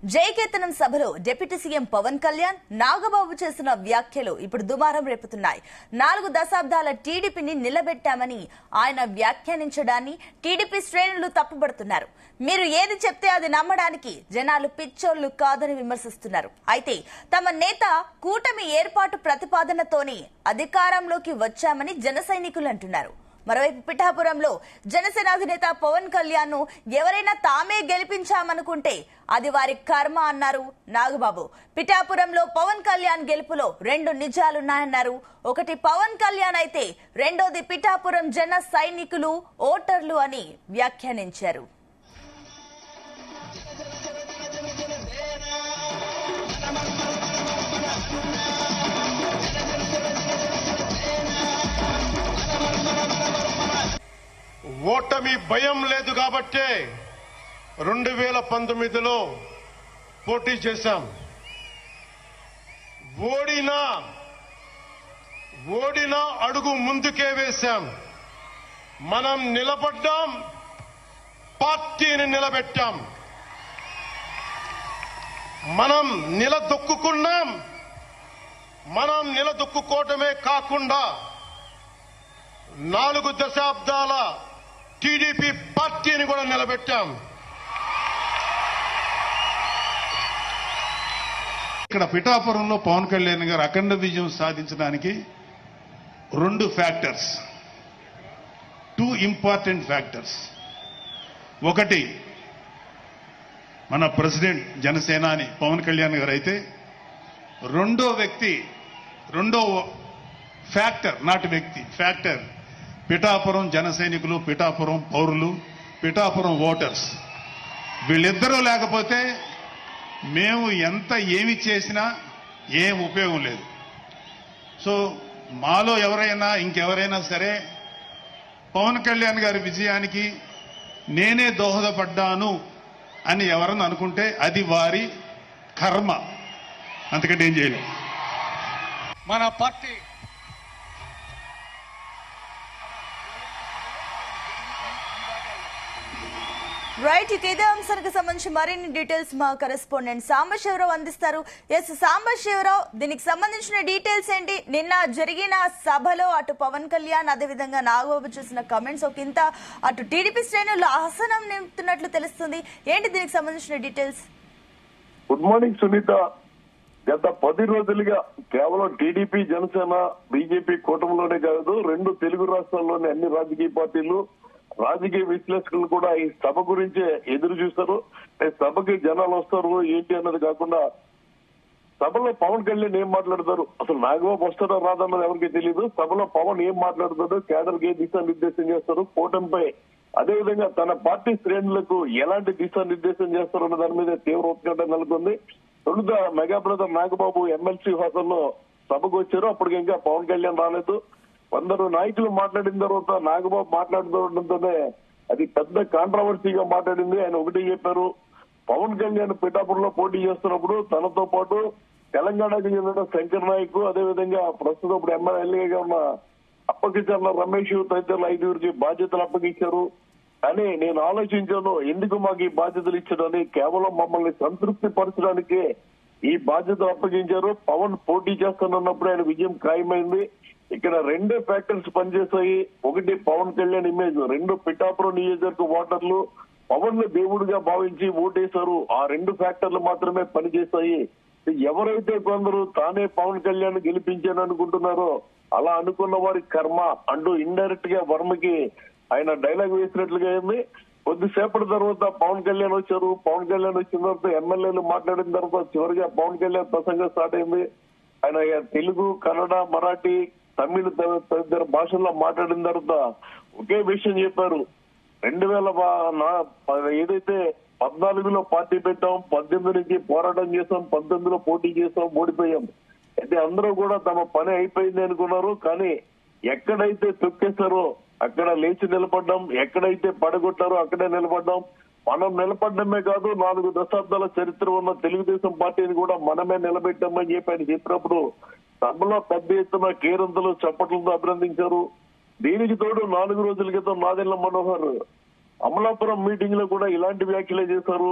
జయకేతనం సభలో deputy CM Pawan Kalyan Nagababu చేసిన వ్యాఖ్యలు ఇప్పుడు దుమారం రేపుతున్నాయి. 4 దశాబ్దాల టీడీపీని నిలబెట్టామని ఆయన వ్యాఖ్యానించడాన్ని టీడీపీ శ్రేణులు తప్పుపడుతున్నారు. మీరు ఏది చెప్తే అది నమ్మడానికి జనాలు పిచ్చోళ్లు కాదని విమర్శిస్తున్నారు. అయితే తమ నేత కూటమి ఏర్పాటు ప్రతిపాదనతోనే అధికారంలోకి వచ్చామని జన సైనికులు అంటున్నారు. మరోవైపు పిఠాపురంలో జనసేన అధినేత పవన్ కళ్యాణ్ ను ఎవరైనా తామే గెలిపించామనుకుంటే అది వారి కర్మ అన్నారు నాగబాబు. పిఠాపురంలో పవన్ కళ్యాణ్ గెలుపులో 2 నిజాలున్నాయన్నారు. ఒకటి పవన్ కళ్యాణ్ అయితే రెండోది పిఠాపురం జన సైనికులు ఓటర్లు అని వ్యాఖ్యానించారు. ఓటమి భయం లేదు కాబట్టే 2019లో పోటీ చేశాం. ఓడినా అడుగు ముందుకే వేశాం. మనం నిలబడ్డాం, పార్టీని నిలబెట్టాం. మనం నిలదొక్కుకున్నాం. మనం నిలదొక్కుకోవటమే కాకుండా 4 దశాబ్దాల టీడీపీ పార్టీని కూడా నిలబెట్టాం. ఇక్కడ పిఠాపురంలో పవన్ కళ్యాణ్ గారు అఖండ విజయం సాధించడానికి 2 ఫ్యాక్టర్స్, 2 ఇంపార్టెంట్ ఫ్యాక్టర్స్. ఒకటి మన ప్రెసిడెంట్ జనసేనాని పవన్ కళ్యాణ్ గారు అయితే, రెండో ఫ్యాక్టర్, నాటి వ్యక్తి ఫ్యాక్టర్ పిఠాపురం జన సైనికులు, పిఠాపురం పౌరులు, పిఠాపురం ఓటర్స్. వీళ్ళిద్దరూ లేకపోతే మేము ఏమి చేసినా ఏం ఉపయోగం లేదు. సో మాలో ఇంకెవరైనా సరే పవన్ కళ్యాణ్ గారి విజయానికి నేనే దోహదపడ్డాను అని ఎవరన్నా అనుకుంటే అది వారి కర్మ, అంతకంటే ఏం చేయలేదు. మన పార్టీ రైట్, ఇదే అంశానికి సంబంధించి మరిన్ని డీటెయిల్స్ మా కరెస్పాండెంట్ సాంబశివరావు అందిస్తారు. ఎస్ సాంబశివరావు, దీనికి సంబంధించిన డీటెయిల్స్ ఏంటి? నిన్న జరిగిన సభలో అటు పవన్ కళ్యాణ్ అదేవిధంగా నాగబాబు చేసిన కమెంట్స్ ఒకంత అటు టీడీపీ శ్రేణుల్లో ఆసనం నింపుతున్నట్లు తెలుస్తుంది. ఏంటి దీనికి సంబంధించిన డీటెయిల్స్? Good morning Sunitha. గత 10 రోజులుగా కేవలం టీడీపీ, జనసేన, బీజేపీ కూటమిలోనే కాదు, 2 తెలుగు రాష్ట్రాల్లోని అన్ని రాజకీయ పార్టీలు, రాజకీయ విశ్లేషకులు కూడా ఈ సభ గురించే ఎదురు చూస్తారు. సభకి జనాలు వస్తారు ఏంటి అన్నది కాకుండా సభలో పవన్ కళ్యాణ్ ఏం మాట్లాడతారు, అసలు నాగబాబు వస్తారో రాదన్నది ఎవరికి తెలియదు. సభలో పవన్ ఏం మాట్లాడతాడు, కేడర్కి ఏ దిశానిర్దేశం చేస్తారు, కూటమిపై అదేవిధంగా తన పార్టీ శ్రేణులకు ఎలాంటి దిశానిర్దేశం చేస్తారు అన్న దాని మీద తీవ్ర ఉత్కంఠ నెలకొంది. తొలుత మెగా బ్రదర్ నాగబాబు ఎమ్మెల్సీ హోదాలో సభకు వచ్చారు. అప్పటికి ఇంకా పవన్ కళ్యాణ్ రాలేదు. కొందరు నాయకులు మాట్లాడిన తర్వాత నాగబాబు మాట్లాడుతుండటంతోనే అది పెద్ద కాంట్రవర్సీగా మాట్లాడింది. ఆయన ఒకటి చెప్పారు, పవన్ కళ్యాణ్ పిఠాపురంలో పోటీ చేస్తున్నప్పుడు తనతో పాటు తెలంగాణకు చెందిన శంకర్ నాయక్, అదేవిధంగా ప్రస్తుతం ఇప్పుడు ఎమ్మెల్యేగా ఉన్న అప్పగించాల రమేష్ తదితరులు 5 బాధ్యతలు అప్పగించారు. కానీ నేను ఆలోచించాను, ఎందుకు మాకు ఈ బాధ్యతలు ఇచ్చాడని. కేవలం మమ్మల్ని సంతృప్తి పరచడానికే ఈ బాధ్యతలు అప్పగించారు. పవన్ పోటీ చేస్తానన్నప్పుడు ఆయన విజయం ఖాయమైంది. ఇక్కడ 2 ఫ్యాక్టర్స్ పనిచేస్తాయి. ఒకటి పవన్ కళ్యాణ్ ఇమేజ్, 2 పిఠాపురం నియోజకవర్గ ఓటర్లు పవన్ ను దేవుడిగా భావించి ఓటేశారు. ఆ 2 ఫ్యాక్టర్లు మాత్రమే పనిచేస్తాయి. ఎవరైతే కొందరు తానే పవన్ కళ్యాణ్ గెలిపించాను అనుకుంటున్నారో అలా అనుకున్న వారి కర్మ అంటూ ఇండైరెక్ట్ గా వర్మకి ఆయన డైలాగ్ వేసినట్లుగా అయింది. కొద్దిసేపటి తర్వాత పవన్ కళ్యాణ్ వచ్చారు. పవన్ కళ్యాణ్ వచ్చిన తర్వాత ఎమ్మెల్యేలు మాట్లాడిన తర్వాత చివరిగా పవన్ కళ్యాణ్ ప్రసంగం స్టార్ట్ అయింది. ఆయన తెలుగు, కన్నడ, మరాఠీ, తమిళ తదితర భాషల్లో మాట్లాడిన తర్వాత ఒకే విషయం చెప్పారు. 2000 ఏదైతే 14లో పార్టీ పెట్టాం, 18 నుంచి పోరాటం చేసాం, 19లో పోటీ చేసాం, ఓడిపోయాం. అయితే అందరూ కూడా తమ పని అయిపోయింది అనుకున్నారు. కానీ ఎక్కడైతే తొక్కేశారో అక్కడ లేచి నిలబడ్డాం, ఎక్కడైతే పడగొట్టారో అక్కడే నిలబడ్డాం. మనం నిలబడ్డమే కాదు, 4 దశాబ్దాల చరిత్ర ఉన్న తెలుగుదేశం పార్టీని కూడా మనమే నిలబెట్టామని చెప్పి ఆయన చెప్పినప్పుడు సభలో పెద్ద ఎత్తున కేరింతలు, చప్పట్లతో అభినందించారు. దీనికి తోడు 4 రోజుల క్రితం నాదెళ్ల మనోహర్ అమలాపురం మీటింగ్ లో కూడా ఇలాంటి వ్యాఖ్యలే చేశారు.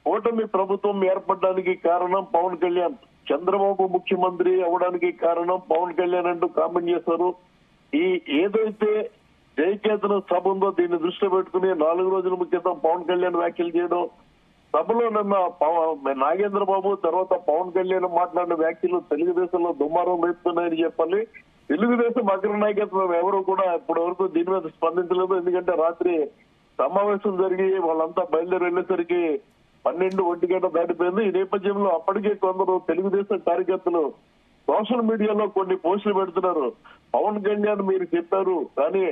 కూటమి ప్రభుత్వం ఏర్పడడానికి కారణం పవన్ కళ్యాణ్, చంద్రబాబు ముఖ్యమంత్రి అవడానికి కారణం పవన్ కళ్యాణ్ అంటూ కామెంట్ చేశారు. ఈ ఏదైతే జయకేతన సభ ఉందో దీన్ని దృష్టిలో పెట్టుకుని 4 రోజుల క్రితం పవన్ కళ్యాణ్ వ్యాఖ్యలు చేయడం, సభలో నిన్న నాగేంద్ర బాబు తర్వాత పవన్ కళ్యాణ్ మాట్లాడిన వ్యాఖ్యలు తెలుగుదేశంలో దుమారం రేపుతున్నాయని చెప్పాలి. తెలుగుదేశం అగ్ర నాయకత్వం ఎవరు కూడా ఇప్పటి వరకు దీని మీద స్పందించలేదు. ఎందుకంటే రాత్రి సమావేశం జరిగి వాళ్ళంతా బయలుదేరి వెళ్లేసరికి 12-1 గంట దాటిపోయింది. ఈ నేపథ్యంలో అప్పటికే కొందరు తెలుగుదేశం కార్యకర్తలు సోషల్ మీడియాలో కొన్ని పోస్టులు పెడుతున్నారు. పవన్ కళ్యాణ్ మీరు చెప్పారు, కానీ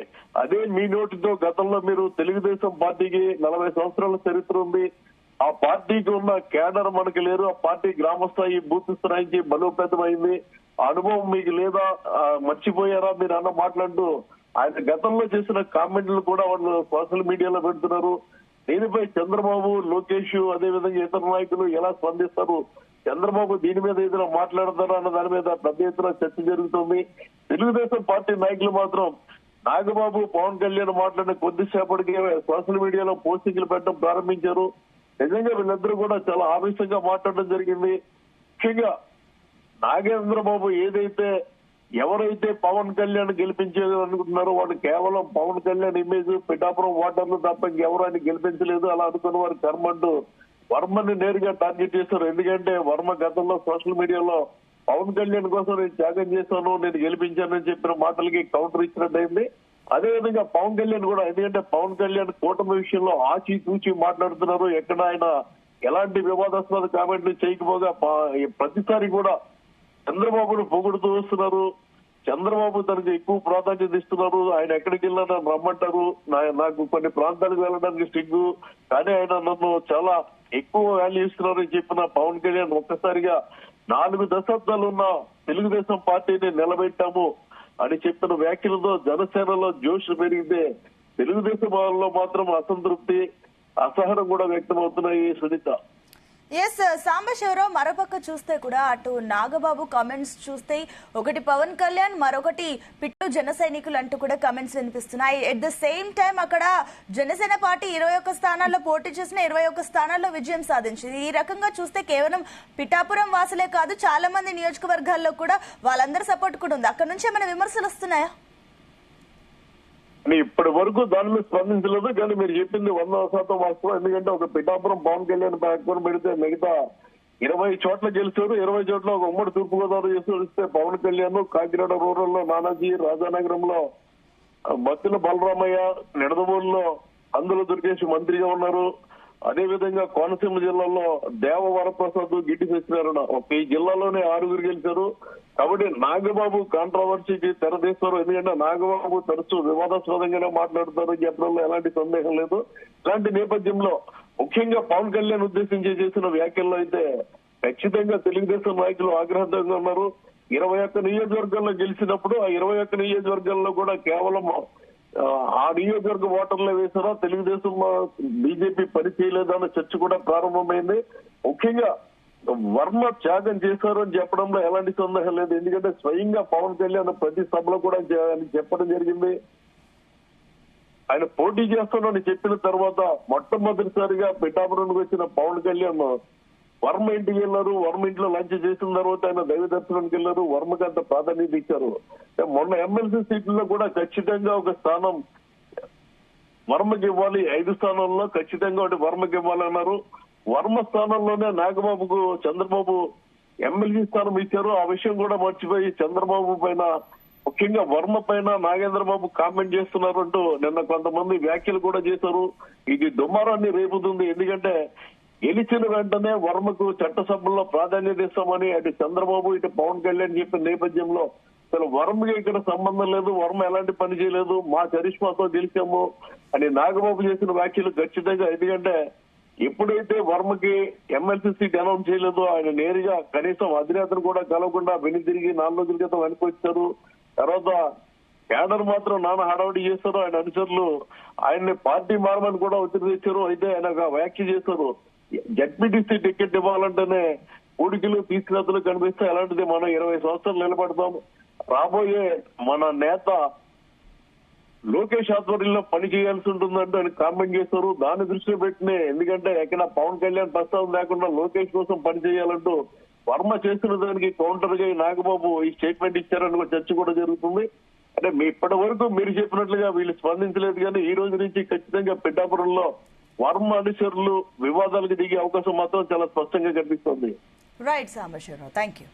అదే మీ నోటితో గతంలో మీరు తెలుగుదేశం పార్టీకి 40 సంవత్సరాల చరిత్ర ఉంది, ఆ పార్టీకి ఉన్న కేడర్ మనకి లేరు, ఆ పార్టీ గ్రామ స్థాయి బూత్ స్థాయికి బలోపేతమైంది, ఆ అనుభవం మీకు లేదా, మర్చిపోయారా మీరు అన్న మాట్లాడుతూ ఆయన గతంలో చేసిన కామెంట్లు కూడా వాళ్ళు సోషల్ మీడియాలో పెడుతున్నారు. దీనిపై చంద్రబాబు, లోకేష్ అదేవిధంగా ఇతర నాయకులు ఎలా స్పందిస్తారు, చంద్రబాబు దీని మీద ఏదైనా మాట్లాడతారా అన్న దాని మీద పెద్ద ఎత్తున చర్చ జరుగుతుంది. తెలుగుదేశం పార్టీ నాయకులు మాత్రం నాగబాబు పవన్ కళ్యాణ్ మాట్లాడిన కొద్దిసేపటికి సోషల్ మీడియాలో పోస్టింగ్లు పెట్టడం ప్రారంభించారు. నిజంగా వీళ్ళిద్దరూ కూడా చాలా ఆవేశంగా మాట్లాడడం జరిగింది. ముఖ్యంగా నాగేంద్ర బాబు ఎవరైతే పవన్ కళ్యాణ్ గెలిపించేది అనుకుంటున్నారో వాళ్ళు కేవలం పవన్ కళ్యాణ్ ఇమేజ్, పిఠాపురం ఓటర్లు తప్ప ఇంకెవరు ఆయన గెలిపించలేదు, అలా అనుకున్న వారు కర్మంటూ వర్మని నేరుగా టార్గెట్ చేశారు. ఎందుకంటే వర్మ గతంలో సోషల్ మీడియాలో పవన్ కళ్యాణ్ కోసం నేను త్యాగం చేశాను, నేను గెలిపించానని చెప్పిన మాటలకి కౌంటర్ ఇచ్చినట్టయింది. అదేవిధంగా పవన్ కళ్యాణ్ కూడా, ఎందుకంటే పవన్ కళ్యాణ్ కూటమి విషయంలో ఆచి తూచి మాట్లాడుతున్నారు, ఎక్కడ ఆయన ఎలాంటి వివాదాస్పద కామెంట్లు చేయకపోగా ప్రతిసారి కూడా చంద్రబాబును పొగుడుతూ వస్తున్నారు. చంద్రబాబు తనకు ఎక్కువ ప్రాధాన్యత ఇస్తున్నారు, ఆయన ఎక్కడికి వెళ్ళినా నన్ను రమ్మంటారు, నాకు కొన్ని ప్రాంతాలకు వెళ్ళడానికి సిగ్గు, కానీ ఆయన నన్ను చాలా ఎక్కువ వాల్యూ ఇస్తున్నారని చెప్పిన పవన్ కళ్యాణ్ ఒక్కసారిగా 4 దశాబ్దాలు ఉన్న తెలుగుదేశం పార్టీని నిలబెట్టాము అని చెప్పిన వ్యాఖ్యలతో జనసేనలో జోష్ పెరిగితే తెలుగుదేశం వాళ్ళలో మాత్రం అసంతృప్తి, అసహనం కూడా వ్యక్తమవుతున్నాయి. సునీత, ఎస్ సాంబశివరావు, మరోపక్క చూస్తే కూడా అటు నాగబాబు కామెంట్స్ చూస్తే ఒకటి పవన్ కళ్యాణ్, మరొకటి పిట్టు జన సైనికులు అంటూ కూడా కామెంట్స్ వినిపిస్తున్నాయి. ఎట్ ద సేమ్ టైం అక్కడ జనసేన పార్టీ 21 స్థానాల్లో పోటీ చేసిన 21 స్థానాల్లో విజయం సాధించింది. ఈ రకంగా చూస్తే కేవలం పిఠాపురం వాసులే కాదు, చాలా మంది నియోజకవర్గాల్లో కూడా వాళ్ళందరి సపోర్ట్ కూడా ఉంది. అక్కడ నుంచి ఏమైనా విమర్శలు వస్తున్నాయా? ఇప్పటి వరకు దాని మీద స్పందించలేదు, కానీ మీరు చెప్పింది 100% వాస్తవం. ఎందుకంటే ఒక పిఠాపురం పవన్ కళ్యాణ్ పక్కన పెడితే మిగతా 20 చోట్ల గెలిచారు. 20 చోట్ల ఒక ఉమ్మడి తూర్పుగోదావరి చేస్తే పవన్ కళ్యాణ్, కాకినాడ రూరల్ లో నానాజీ, రాజానగరంలో బత్తిన బలరామయ్య, నిడదవోలులో అందులో దుర్గేష్ మంత్రిగా ఉన్నారు. అదేవిధంగా కోనసీమ జిల్లాలో దేవవరప్రసాద్, గిడ్డి సత్యనారాయణ, ఈ జిల్లాలోనే 6 గెలిచారు. కాబట్టి నాగబాబు కాంట్రవర్సీకి తెరదీస్తారు. ఎందుకంటే నాగబాబు తరచూ వివాదాస్పదంగానే మాట్లాడుతారు చెప్పడంలో ఎలాంటి సందేహం లేదు. ఇలాంటి నేపథ్యంలో ముఖ్యంగా పవన్ కళ్యాణ్ ఉద్దేశించి చేసిన వ్యాఖ్యల్లో అయితే ఖచ్చితంగా తెలుగుదేశం నాయకులు ఆగ్రహంగా ఉన్నారు. 21 నియోజకవర్గాల్లో గెలిచినప్పుడు ఆ 21 నియోజకవర్గాల్లో కూడా కేవలం ఆ నియోజకవర్గ ఓటర్లే వేశారా, తెలుగుదేశం బీజేపీ పని చేయలేదన్న చర్చ కూడా ప్రారంభమైంది. ముఖ్యంగా వర్మ త్యాగం చేశారు అని చెప్పడంలో ఎలాంటి సందేహం లేదు. ఎందుకంటే స్వయంగా పవన్ కళ్యాణ్ ప్రతి సభలో కూడా చెప్పడం జరిగింది. ఆయన పోటీ చేస్తానని చెప్పిన తర్వాత మొట్టమొదటిసారిగా పిఠాపురానికి వచ్చిన పవన్ కళ్యాణ్ వర్మ ఇంటికి వెళ్లారు. వర్మ ఇంట్లో లంచ్ చేసిన తర్వాత ఆయన దైవ దర్శనానికి వెళ్లారు. వర్మకి అంత ప్రాధాన్యత ఇచ్చారు. మొన్న ఎమ్మెల్సీ సీట్లలో కూడా ఖచ్చితంగా ఒక స్థానం వర్మకి ఇవ్వాలి, 5 స్థానాల్లో ఖచ్చితంగా ఒకటి వర్మకి ఇవ్వాలన్నారు. వర్మ స్థానంలోనే నాగబాబుకు చంద్రబాబు ఎమ్మెల్సీ స్థానం ఇచ్చారు. ఆ విషయం కూడా మర్చిపోయి చంద్రబాబు పైన, ముఖ్యంగా వర్మ పైన నాగేంద్ర బాబు కామెంట్ చేస్తున్నారు అంటూ నిన్న కొంతమంది వ్యాఖ్యలు కూడా చేశారు. ఇది దుమారాన్ని రేపుతుంది. ఎందుకంటే గెలిచిన వెంటనే వర్మకు చట్టసభల్లో ప్రాధాన్యత ఇస్తామని అటు చంద్రబాబు ఇటు పవన్ కళ్యాణ్ చెప్పిన నేపథ్యంలో అసలు వర్మకి ఇక్కడ సంబంధం లేదు, వర్మ ఎలాంటి పని చేయలేదు, మా చరిష్మాతో గెలిచాము అని నాగబాబు చేసిన వ్యాఖ్యలు ఖచ్చితంగా. ఎందుకంటే ఎప్పుడైతే వర్మకి ఎమ్మెల్సీ సీట్ అనౌన్స్ చేయలేదో ఆయన నేరుగా కనీసం అధినేతను కూడా కలవకుండా వెనుతిరిగి 4 రోజుల క్రితం వెనుకొచ్చారు. తర్వాత కేడర్ మాత్రం నాన్న హడావుడి చేశారు. ఆయన అనుచరులు ఆయన్ని పార్టీ మారమని కూడా ఒత్తిడి తెచ్చారు. అయితే ఆయన వ్యాఖ్య చేశారు, జడ్పీటీసీ టికెట్ ఇవ్వాలంటేనే ఊడికిలు తీసుకున్నట్లు కనిపిస్తే అలాంటిది మనం 20 సంవత్సరాలు నిలబడతాం. రాబోయే మన నేత లోకేష్ ఆధ్వర్యంలో పని చేయాల్సి ఉంటుందంటే ఆయన కామెంట్ చేస్తారు. దాన్ని దృష్టిలో పెట్టినే, ఎందుకంటే ఎక్కడ పవన్ కళ్యాణ్ ప్రస్తావన లేకుండా లోకేష్ కోసం పని చేయాలంటూ వర్మ చేస్తున్న దానికి కౌంటర్ గా ఈ నాగబాబు ఈ స్టేట్మెంట్ ఇచ్చారని ఒక చర్చ కూడా జరుగుతుంది. అంటే ఇప్పటి వరకు మీరు చెప్పినట్లుగా వీళ్ళు స్పందించలేదు, కానీ ఈ రోజు నుంచి ఖచ్చితంగా పిఠాపురంలో వర్మ అనుచరులు వివాదాలకు దిగే అవకాశం మాత్రం చాలా స్పష్టంగా కనిపిస్తోంది. Right Sambasivarao, thank you.